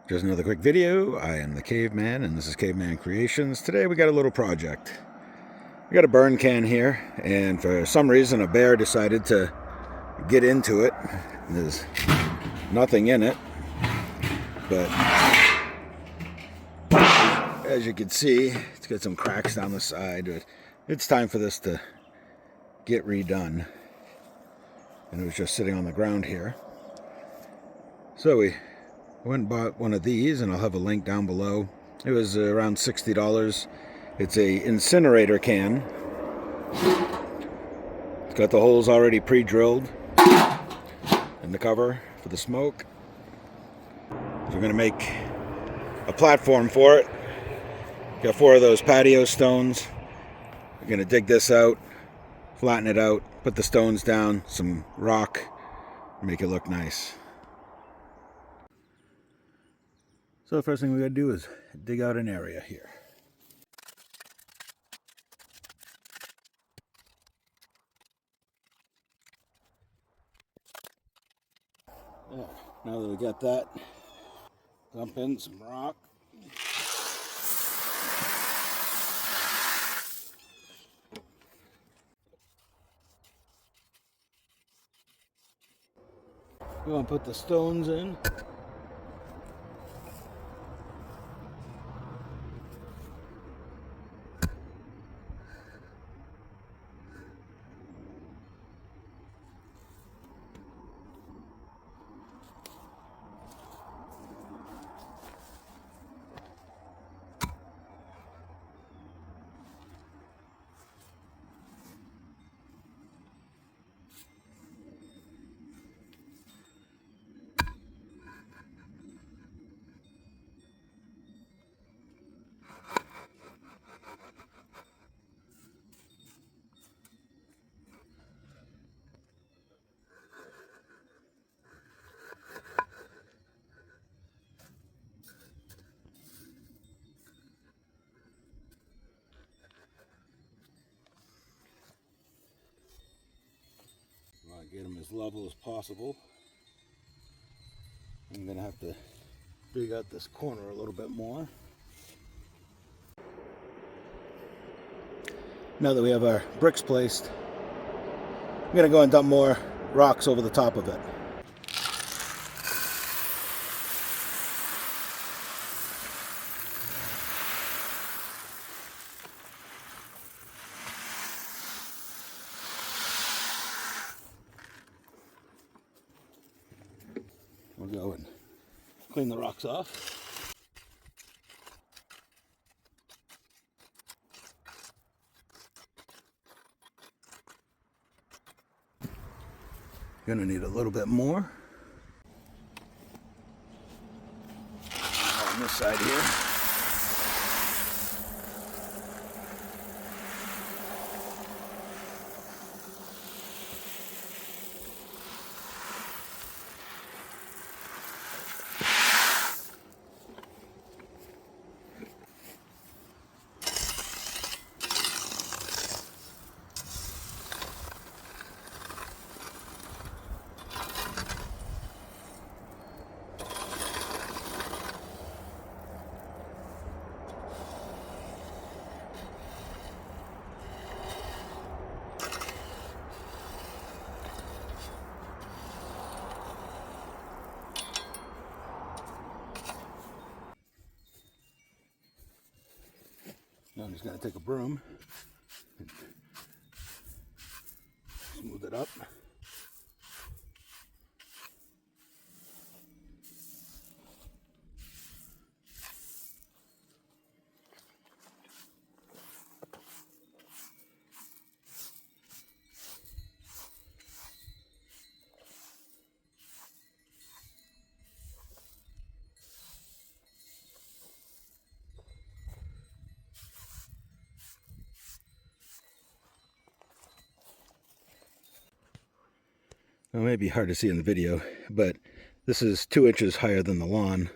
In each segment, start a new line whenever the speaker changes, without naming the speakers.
Just another quick video. I am the Caveman, and this is Kaveman Creations. Today we got a little project. We got a burn can here, and for some reason a bear decided to get into it. There's nothing in it, but as you can see, it's got some cracks down the side. It's time for this to get redone, and it was just sitting on the ground here. So we went and bought one of these, and I'll have a link down below. It was around $60. It's a Incinerator can. It's got the holes already pre-drilled in the cover for the smoke. So we're going to make a platform for it. Got 4 of those patio stones. We're going to dig this out, flatten it out, put the stones down, some rock, make it look nice. So the first thing we got to do is dig out an area here. Now that we got that, dump in some rock. We want to put the stones in. Get them as level as possible. I'm going to have to dig out this corner a little bit more. Now that we have our bricks placed, I'm going to go and dump more rocks over the top of it. We'll go and clean the rocks off. Gonna need a little bit more on this side here. Now I'm just going to take a broom and smooth it up. Well, it may be hard to see in the video, but this is 2 inches higher than the lawn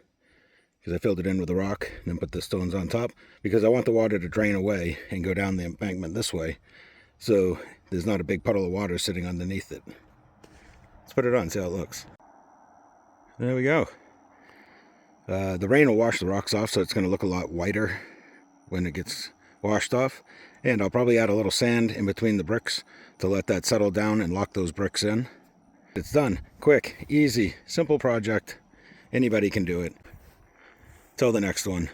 because I filled it in with a rock and then put the stones on top because I want the water to drain away and go down the embankment this way, so there's not a big puddle of water sitting underneath it. Let's put it on, see how it looks. There we go. The rain will wash the rocks off, so it's going to look a lot whiter when it gets washed off. And I'll probably add a little sand in between the bricks to let that settle down and lock those bricks in. It's done. Quick, easy, simple project. Anybody can do it. Till the next one.